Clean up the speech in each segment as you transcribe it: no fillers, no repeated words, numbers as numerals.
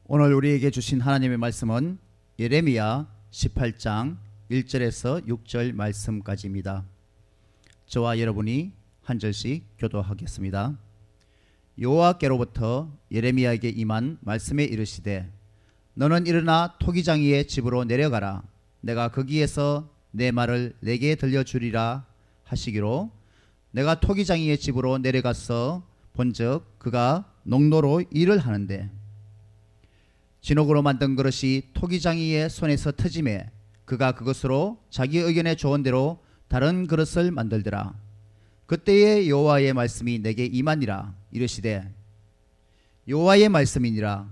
오늘 우리에게 주신 하나님의 말씀은 예레미야 18장 1절에서 6절 말씀까지입니다. 저와 여러분이 한 절씩 교도하겠습니다. 여호와께로부터 예레미야에게 임한 말씀에 이르시되 너는 일어나 토기장이의 집으로 내려가라. 내가 거기에서 내 말을 내게 들려주리라 하시기로 내가 토기장이의 집으로 내려가서 본즉 그가 농로로 일을 하는데 진옥으로 만든 그릇이 토기장이의 손에서 터지매 그가 그것으로 자기 의견에 좋은 대로 다른 그릇을 만들더라. 그때에 여호와의 말씀이 내게 임하니라. 이르시되 여호와의 말씀이니라.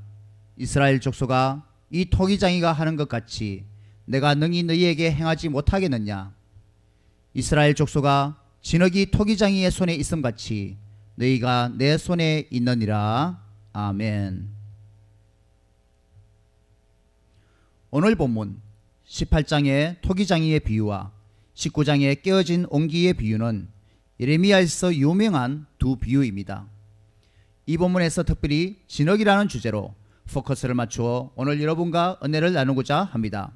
이스라엘 족속아, 이 토기장이가 하는 것 같이 내가 능히 너희에게 행하지 못하겠느냐. 이스라엘 족속아, 진흙이 토기장이의 손에 있음같이 너희가 내 손에 있느니라. 아멘. 오늘 본문 18장의 토기장이의 비유와 19장의 깨어진 옹기의 비유는 예레미야에서 유명한 두 비유입니다. 이 본문에서 특별히 진흙이라는 주제로 포커스를 맞추어 오늘 여러분과 은혜를 나누고자 합니다.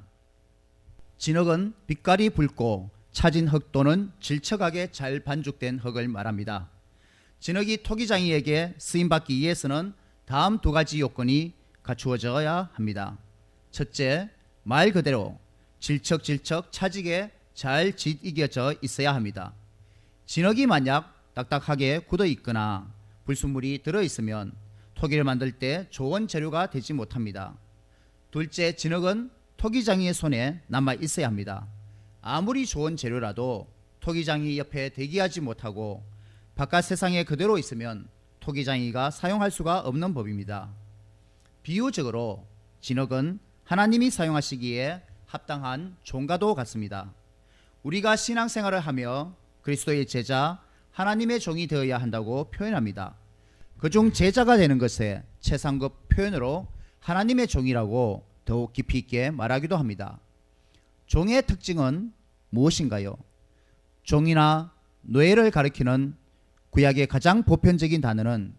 진흙은 빛깔이 붉고 차진 흙 또는 질척하게 잘 반죽된 흙을 말합니다. 진흙이 토기장이에게 쓰임받기 위해서는 다음 두 가지 요건이 갖추어져야 합니다. 첫째, 말 그대로 질척질척 차지게 잘 짓이겨져 있어야 합니다. 진흙이 만약 딱딱하게 굳어 있거나 불순물이 들어있으면 토기를 만들 때 좋은 재료가 되지 못합니다. 둘째, 진흙은 토기장이의 손에 남아 있어야 합니다. 아무리 좋은 재료라도 토기장이 옆에 대기하지 못하고 바깥 세상에 그대로 있으면 토기장이가 사용할 수가 없는 법입니다. 비유적으로 진흙은 하나님이 사용하시기에 합당한 종과도 같습니다. 우리가 신앙생활을 하며 그리스도의 제자, 하나님의 종이 되어야 한다고 표현합니다. 그중 제자가 되는 것에 최상급 표현으로 하나님의 종이라고 더욱 깊이 있게 말하기도 합니다. 종의 특징은 무엇인가요? 종이나 노예를 가리키는 구약의 가장 보편적인 단어는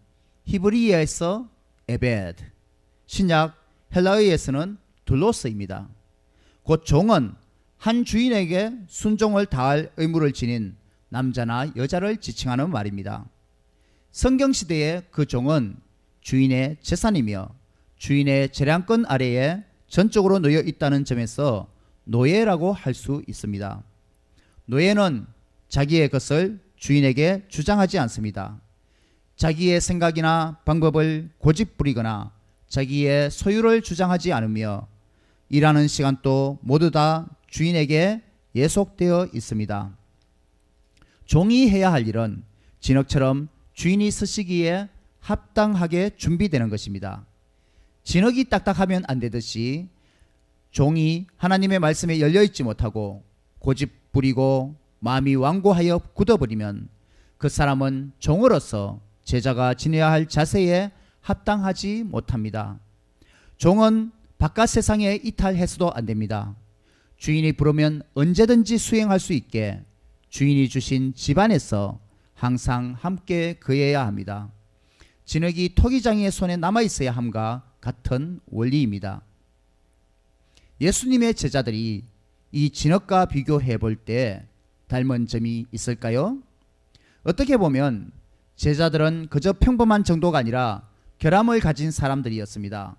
히브리어에서 에베드, 신약 헬라어에서는 둘로스입니다. 곧 종은 한 주인에게 순종을 다할 의무를 지닌 남자나 여자를 지칭하는 말입니다. 성경시대의 그 종은 주인의 재산이며 주인의 재량권 아래에 전적으로 놓여 있다는 점에서 노예라고 할 수 있습니다. 노예는 자기의 것을 주인에게 주장하지 않습니다. 자기의 생각이나 방법을 고집부리거나 자기의 소유를 주장하지 않으며 일하는 시간도 모두 다 주인에게 예속되어 있습니다. 종이 해야 할 일은 진흙처럼 주인이 쓰시기에 합당하게 준비되는 것입니다. 진흙이 딱딱하면 안 되듯이 종이 하나님의 말씀에 열려있지 못하고 고집부리고 마음이 완고하여 굳어버리면 그 사람은 종으로서 제자가 지내야 할 자세에 합당하지 못합니다. 종은 바깥 세상에 이탈해서도 안 됩니다. 주인이 부르면 언제든지 수행할 수 있게 주인이 주신 집안에서 항상 함께 거해야 합니다. 진흙이 토기장이의 손에 남아있어야 함과 같은 원리입니다. 예수님의 제자들이 이 진흙과 비교해 볼 때 닮은 점이 있을까요? 어떻게 보면 제자들은 그저 평범한 정도가 아니라 결함을 가진 사람들이었습니다.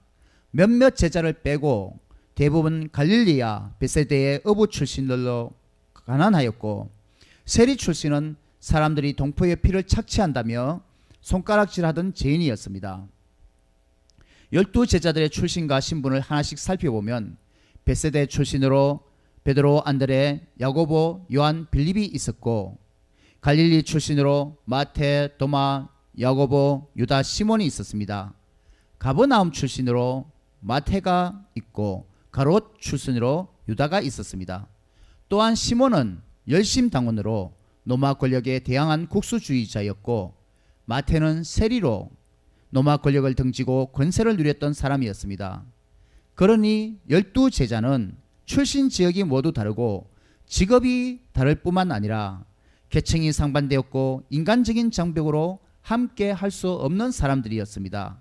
몇몇 제자를 빼고 대부분 갈릴리야 베세다의 어부 출신들로 가난하였고 세리 출신은 사람들이 동포의 피를 착취한다며 손가락질하던 죄인이었습니다. 12 제자들의 출신과 신분을 하나씩 살펴보면 베세다 출신으로 베드로, 안드레, 야고보, 요한, 빌립이 있었고 갈릴리 출신으로 마태, 도마, 야고보, 유다, 시몬이 있었습니다. 가버나움 출신으로 마태가 있고 가롯 출신으로 유다가 있었습니다. 또한 시몬은 열심당원으로 로마 권력에 대항한 국수주의자였고 마태는 세리로 로마 권력을 등지고 권세를 누렸던 사람이었습니다. 그러니 12 제자는 출신 지역이 모두 다르고 직업이 다를 뿐만 아니라 계층이 상반되었고 인간적인 장벽으로 함께 할 수 없는 사람들이었습니다.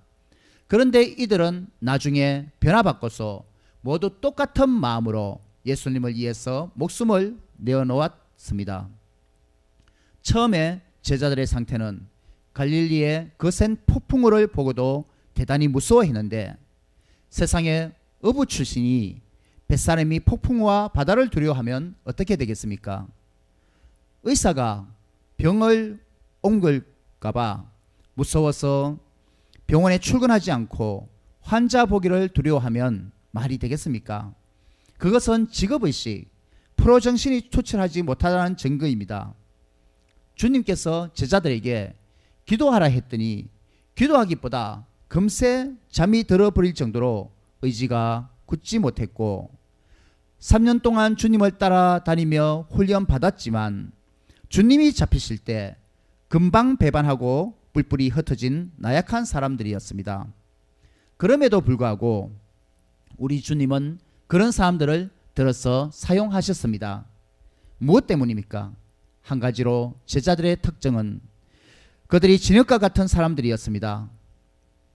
그런데 이들은 나중에 변화바꿔서 모두 똑같은 마음으로 예수님을 위해서 목숨을 내어놓았습니다. 처음에 제자들의 상태는 갈릴리의 거센 폭풍우를 보고도 대단히 무서워했는데, 세상의 어부 출신이 뱃사람이 폭풍우와 바다를 두려워하면 어떻게 되겠습니까? 의사가 병을 옮길까봐 무서워서 병원에 출근하지 않고 환자 보기를 두려워하면 말이 되겠습니까? 그것은 직업의식, 프로정신이 투철하지 못하다는 증거입니다. 주님께서 제자들에게 기도하라 했더니 기도하기보다 금세 잠이 들어버릴 정도로 의지가 굳지 못했고, 3년 동안 주님을 따라다니며 훈련 받았지만 주님이 잡히실 때 금방 배반하고 뿔뿔이 흩어진 나약한 사람들이었습니다. 그럼에도 불구하고 우리 주님은 그런 사람들을 들어서 사용하셨습니다. 무엇 때문입니까? 한 가지로 제자들의 특징은 그들이 진흙과 같은 사람들이었습니다.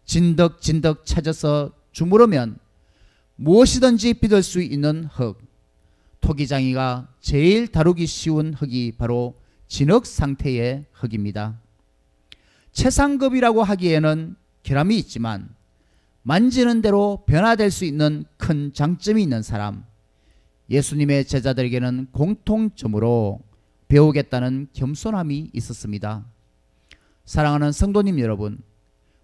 진덕진덕 찾아서 주무르면 무엇이든지 빚을 수 있는 흙, 토기장이가 제일 다루기 쉬운 흙이 바로 진흙 상태의 흙입니다. 최상급이라고 하기에는 결함이 있지만 만지는 대로 변화될 수 있는 큰 장점이 있는 사람, 예수님의 제자들에게는 공통점으로 배우겠다는 겸손함이 있었습니다. 사랑하는 성도님 여러분,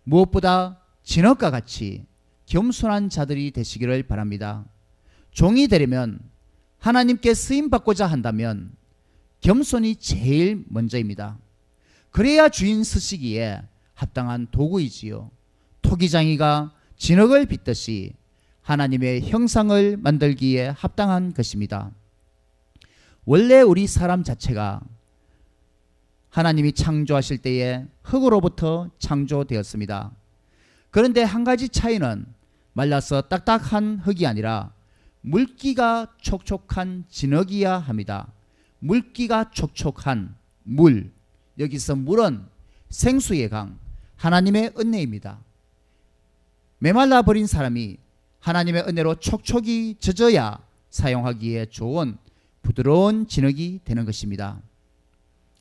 무엇보다 진흙과 같이 겸손한 자들이 되시기를 바랍니다. 종이 되려면, 하나님께 쓰임받고자 한다면 겸손이 제일 먼저입니다. 그래야 주인 쓰시기에 합당한 도구이지요. 토기장이가 진흙을 빚듯이 하나님의 형상을 만들기에 합당한 것입니다. 원래 우리 사람 자체가 하나님이 창조하실 때에 흙으로부터 창조되었습니다. 그런데 한 가지 차이는 말라서 딱딱한 흙이 아니라 물기가 촉촉한 진흙이야 합니다. 물기가 촉촉한 물, 여기서 물은 생수의 강, 하나님의 은혜입니다. 메말라 버린 사람이 하나님의 은혜로 촉촉이 젖어야 사용하기에 좋은 부드러운 진흙이 되는 것입니다.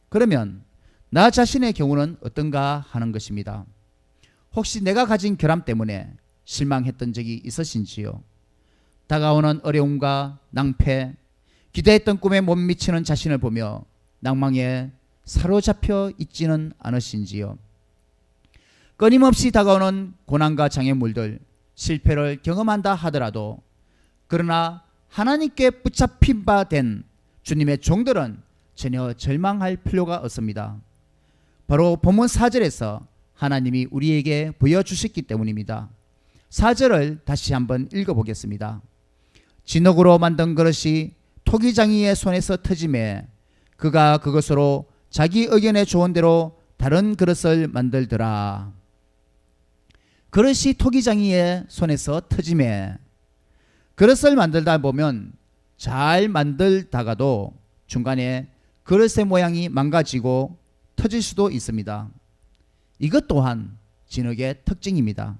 그러면 나 자신의 경우는 어떤가 하는 것입니다. 혹시 내가 가진 결함 때문에 실망했던 적이 있으신지요? 다가오는 어려움과 낭패, 기대했던 꿈에 못 미치는 자신을 보며 낭망에 사로잡혀 있지는 않으신지요? 끊임없이 다가오는 고난과 장애물들, 실패를 경험한다 하더라도, 그러나 하나님께 붙잡힌 바 된 주님의 종들은 전혀 절망할 필요가 없습니다. 바로 본문 4절에서 하나님이 우리에게 보여주셨기 때문입니다. 4절을 다시 한번 읽어보겠습니다. 진흙으로 만든 그릇이 토기장이의 손에서 터지매 그가 그것으로 자기 의견에 좋은 대로 다른 그릇을 만들더라. 그릇이 토기장이의 손에서 터지매, 그릇을 만들다 보면 잘 만들다가도 중간에 그릇의 모양이 망가지고 터질 수도 있습니다. 이것 또한 진흙의 특징입니다.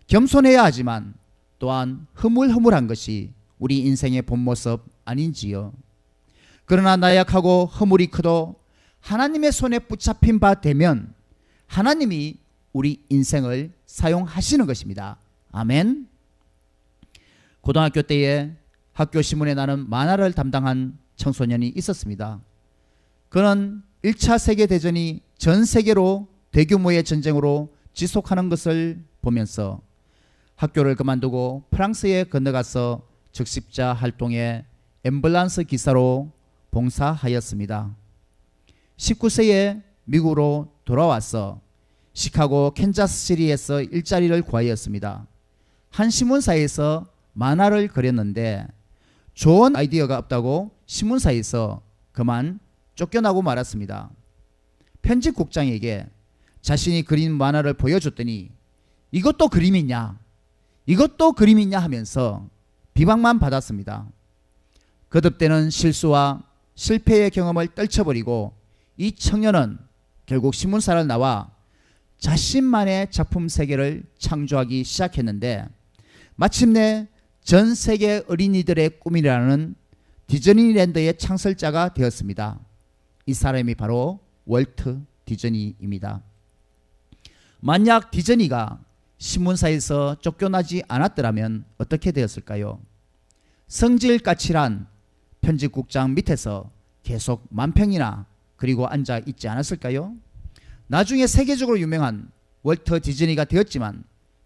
겸손해야 하지만 또한 흐물흐물한 것이 우리 인생의 본 모습 아닌지요? 그러나 나약하고 허물이 크도 하나님의 손에 붙잡힌 바 되면 하나님이 우리 인생을 사용하시는 것입니다. 아멘. 고등학교 때에 학교 신문에 나는 만화를 담당한 청소년이 있었습니다. 그는 1차 세계대전이 전 세계로 대규모의 전쟁으로 지속하는 것을 보면서 학교를 그만두고 프랑스에 건너가서 적십자 활동에 앰뷸런스 기사로 봉사하였습니다. 19세에 미국으로 돌아와서 시카고 캔자스시리에서 일자리를 구하였습니다. 한 신문사에서 만화를 그렸는데 좋은 아이디어가 없다고 신문사에서 그만 쫓겨나고 말았습니다. 편집국장에게 자신이 그린 만화를 보여줬더니 이것도 그림이냐, 이것도 그림이냐 하면서 비방만 받았습니다. 거듭되는 실수와 실패의 경험을 떨쳐버리고 이 청년은 결국 신문사를 나와 자신만의 작품 세계를 창조하기 시작했는데 마침내 전 세계 어린이들의 꿈이라는 디즈니랜드의 창설자가 되었습니다. 이 사람이 바로 월트 디즈니입니다. 만약 디즈니가 신문사에서 쫓겨나지 않았더라면 어떻게 되었을까요? 성질까칠한 편집국장 밑에서 계속 만평이나 그리고 앉아 있지 않았을까요? 나중에 세계적으로 유명한 월트 디즈니가 되었지만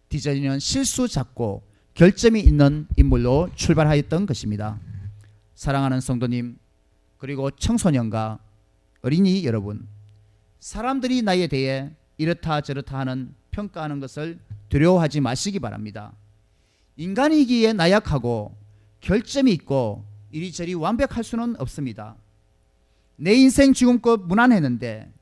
디즈니는 실수 작고 결점이 있는 인물로 출발하였던 것입니다. 사랑하는 성도님, 그리고 청소년과 어린이 여러분, 사람들이 나에 대해 이렇다 저렇다 하는 평가하는 것을 두려워하지 마시기 바랍니다. 인간이기에 나약하고 결점이 있고 이리저리 완벽할 수는 없습니다. 내 인생 지금껏 무난했는데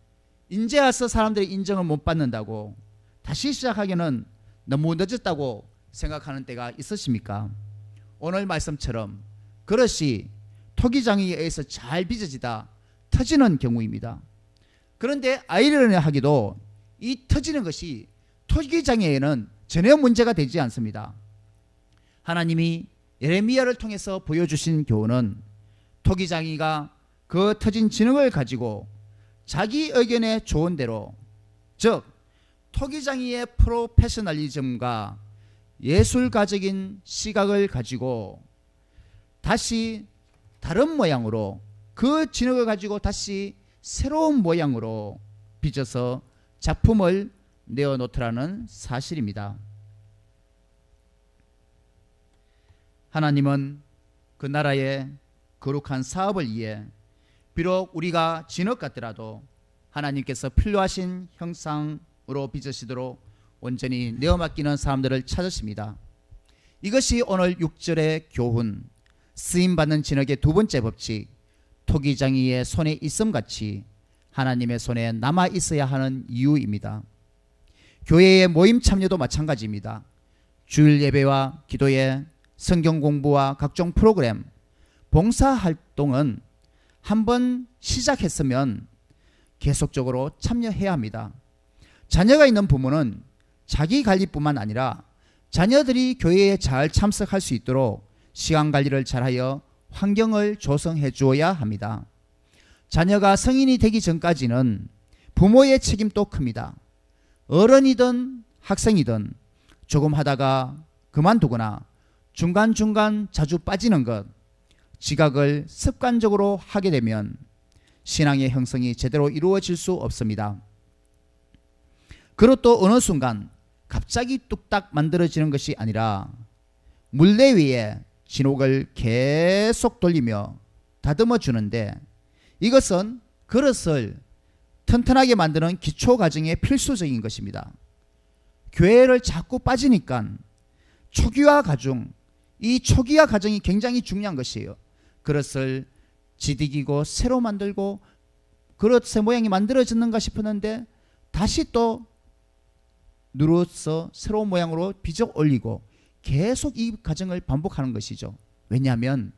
이제 와서 사람들이 인정을 못 받는다고 다시 시작하기는 너무 늦었다고 생각하는 때가 있으십니까? 오늘 말씀처럼 그릇이 토기장이에 의해서 잘 빚어지다 터지는 경우입니다. 그런데 아이러니하게도 이 터지는 것이 토기장애에는 전혀 문제가 되지 않습니다. 하나님이 예레미야를 통해서 보여주신 교훈은 토기장이가 그 터진 지능을 가지고 자기 의견에 좋은 대로, 즉 토기장이의 프로페셔널리즘과 예술가적인 시각을 가지고 다시 다른 모양으로, 그 진흙을 가지고 다시 새로운 모양으로 빚어서 작품을 내어놓더라는 사실입니다. 하나님은 그 나라의 거룩한 사업을 위해 비록 우리가 진흙 같더라도 하나님께서 필요하신 형상으로 빚으시도록 온전히 내어맡기는 사람들을 찾으십니다. 이것이 오늘 6절의 교훈, 쓰임받는 진흙의 두 번째 법칙, 토기장이의 손에 있음같이 하나님의 손에 남아 있어야 하는 이유입니다. 교회의 모임 참여도 마찬가지입니다. 주일 예배와 기도회, 성경 공부와 각종 프로그램, 봉사활동은 한번 시작했으면 계속적으로 참여해야 합니다. 자녀가 있는 부모는 자기 관리뿐만 아니라 자녀들이 교회에 잘 참석할 수 있도록 시간 관리를 잘하여 환경을 조성해 주어야 합니다. 자녀가 성인이 되기 전까지는 부모의 책임도 큽니다. 어른이든 학생이든 조금 하다가 그만두거나 중간중간 자주 빠지는 것, 지각을 습관적으로 하게 되면 신앙의 형성이 제대로 이루어질 수 없습니다. 그리고 어느 순간 갑자기 뚝딱 만들어지는 것이 아니라 물레 위에 진옥을 계속 돌리며 다듬어 주는데, 이것은 그릇을 튼튼하게 만드는 기초 과정의 필수적인 것입니다. 교회를 자꾸 빠지니까 초기화 과정, 이 초기화 과정이 굉장히 중요한 것이에요. 그릇을 지디기고 새로 만들고 그릇의 모양이 만들어졌는가 싶었는데 다시 또 누르서 새로운 모양으로 빚어 올리고 계속 이 과정을 반복하는 것이죠. 왜냐하면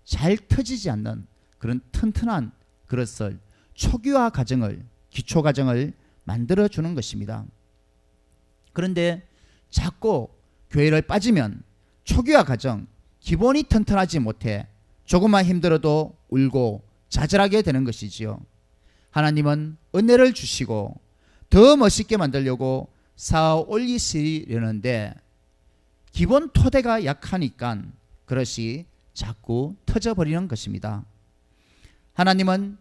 잘 터지지 않는 그런 튼튼한 그릇을 초기화 과정을, 기초 과정을 만들어주는 것입니다. 그런데 자꾸 교회를 빠지면 초기화 과정, 기본이 튼튼하지 못해 조금만 힘들어도 울고 좌절하게 되는 것이지요. 하나님은 은혜를 주시고 더 멋있게 만들려고 쌓아 올리시려는데 기본 토대가 약하니까 그릇이 자꾸 터져버리는 것입니다. 하나님은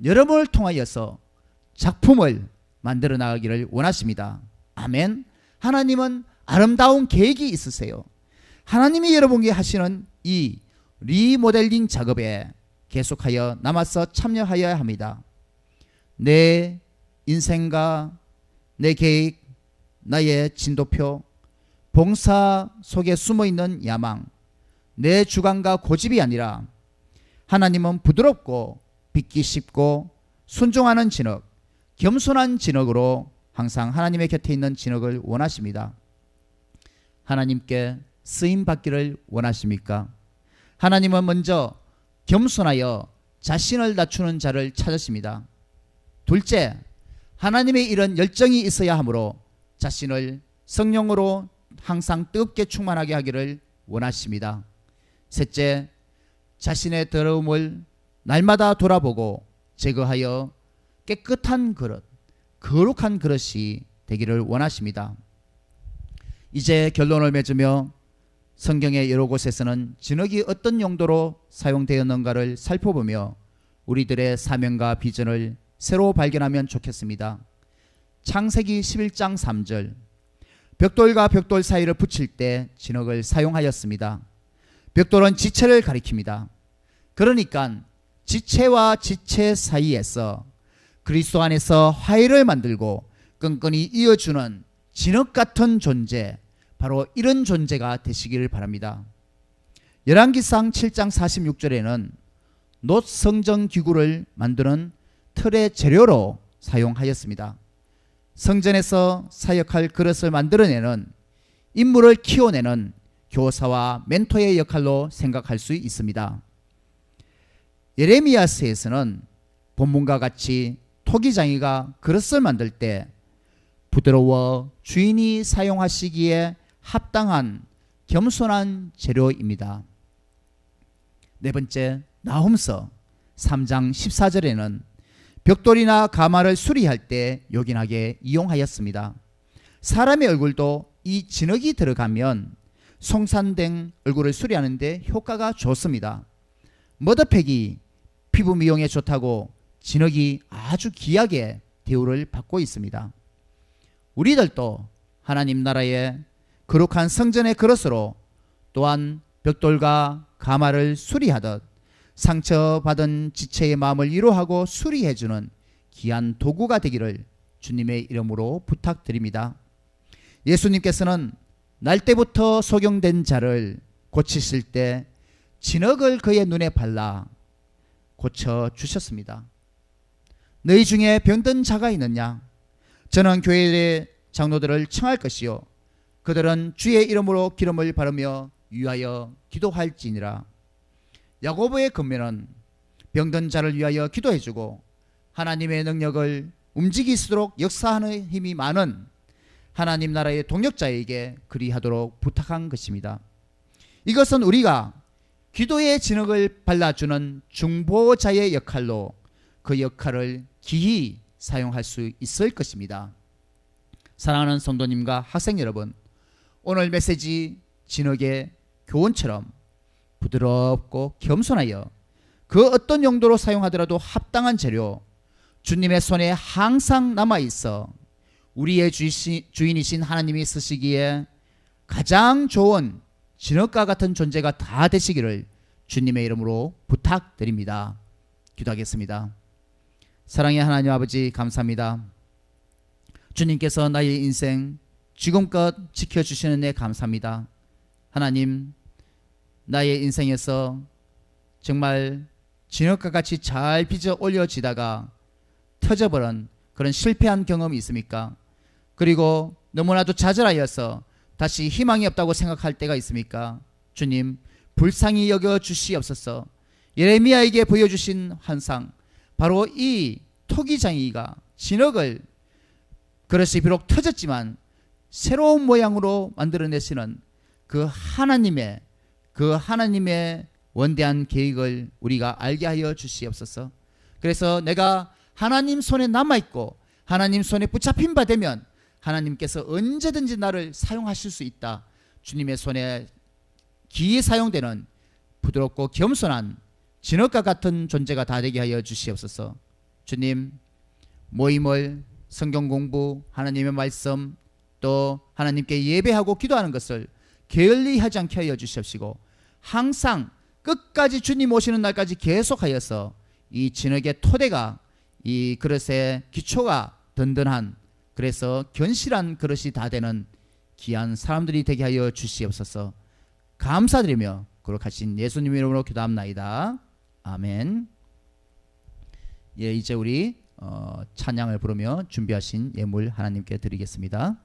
여러분을 통하여서 작품을 만들어 나가기를 원하십니다. 아멘. 하나님은 아름다운 계획이 있으세요. 하나님이 여러분에게 하시는 이 리모델링 작업에 계속하여 남아서 참여하여야 합니다. 내 인생과 내 계획, 나의 진도표, 봉사 속에 숨어있는 야망, 내 주관과 고집이 아니라 하나님은 부드럽고 빚기 쉽고 순종하는 진흙, 겸손한 진흙으로 항상 하나님의 곁에 있는 진흙을 원하십니다. 하나님께 쓰임받기를 원하십니까? 하나님은 먼저 겸손하여 자신을 낮추는 자를 찾으십니다. 둘째, 하나님의 일은 열정이 있어야 하므로 자신을 성령으로 항상 뜨겁게 충만하게 하기를 원하십니다. 셋째, 자신의 더러움을 날마다 돌아보고 제거하여 깨끗한 그릇, 거룩한 그릇이 되기를 원하십니다. 이제 결론을 맺으며 성경의 여러 곳에서는 진흙이 어떤 용도로 사용되었는가를 살펴보며 우리들의 사명과 비전을 새로 발견하면 좋겠습니다. 창세기 11장 3절, 벽돌과 벽돌 사이를 붙일 때 진흙을 사용하였습니다. 벽돌은 지체를 가리킵니다. 그러니까 지체와 지체 사이에서 그리스도 안에서 화해를 만들고 끈끈이 이어주는 진흙 같은 존재, 바로 이런 존재가 되시기를 바랍니다. 열왕기상 7장 46절에는 놋 성전 기구를 만드는 틀의 재료로 사용하였습니다. 성전에서 사역할 그릇을 만들어내는, 인물을 키워내는 교사와 멘토의 역할로 생각할 수 있습니다. 예레미야서에서는 본문과 같이 토기장이가 그릇을 만들 때 부드러워 주인이 사용하시기에 합당한 겸손한 재료입니다. 네 번째, 나훔서 3장 14절에는 벽돌이나 가마를 수리할 때 요긴하게 이용하였습니다. 사람의 얼굴도 이 진흙이 들어가면 송산된 얼굴을 수리하는 데 효과가 좋습니다. 머드팩이 피부 미용에 좋다고 진흙이 아주 귀하게 대우를 받고 있습니다. 우리들도 하나님 나라의 거룩한 성전의 그릇으로 또한 벽돌과 가마를 수리하듯 상처받은 지체의 마음을 위로하고 수리해주는 귀한 도구가 되기를 주님의 이름으로 부탁드립니다. 예수님께서는 날 때부터 소경된 자를 고치실 때 진흙을 그의 눈에 발라 고쳐주셨습니다. 너희 중에 병든 자가 있느냐? 저는 교회의 장로들을 청할 것이요 그들은 주의 이름으로 기름을 바르며 위하여 기도할지니라. 야고보의 권면은 병든 자를 위하여 기도해주고 하나님의 능력을 움직이도록 역사하는 힘이 많은 하나님 나라의 동력자에게 그리하도록 부탁한 것입니다. 이것은 우리가 기도의 진흙을 발라주는 중보자의 역할로 그 역할을 기히 사용할 수 있을 것입니다. 사랑하는 성도님과 학생 여러분, 오늘 메시지 진흙의 교훈처럼 부드럽고 겸손하여 그 어떤 용도로 사용하더라도 합당한 재료, 주님의 손에 항상 남아있어 우리의 주인이신 하나님이 쓰시기에 가장 좋은 진흙과 같은 존재가 다 되시기를 주님의 이름으로 부탁드립니다. 기도하겠습니다. 사랑의 하나님 아버지, 감사합니다. 주님께서 나의 인생 지금껏 지켜주시는 데 감사합니다. 하나님, 나의 인생에서 정말 진흙과 같이 잘 빚어 올려지다가 터져버린 그런 실패한 경험이 있습니까? 그리고 너무나도 좌절하여서 다시 희망이 없다고 생각할 때가 있습니까? 주님, 불쌍히 여겨 주시옵소서. 예레미야에게 보여주신 환상, 바로 이 토기장이가 진흙을, 그릇이 비록 터졌지만 새로운 모양으로 만들어내시는 그 하나님의 원대한 계획을 우리가 알게 하여 주시옵소서. 그래서 내가 하나님 손에 남아있고 하나님 손에 붙잡힌 바 되면 하나님께서 언제든지 나를 사용하실 수 있다. 주님의 손에 기에 사용되는 부드럽고 겸손한 진흙과 같은 존재가 다 되게 하여 주시옵소서. 주님, 모임을, 성경 공부, 하나님의 말씀, 또 하나님께 예배하고 기도하는 것을 게을리 하지 않게 하여 주시옵시고 항상 끝까지 주님 오시는 날까지 계속하여서 이 진흙의 토대가, 이 그릇의 기초가 든든한, 그래서 견실한 그릇이 다 되는 귀한 사람들이 되게 하여 주시옵소서. 감사드리며 거룩하신 예수님 이름으로 기도합나이다. 아멘. 예, 이제 우리 찬양을 부르며 준비하신 예물 하나님께 드리겠습니다.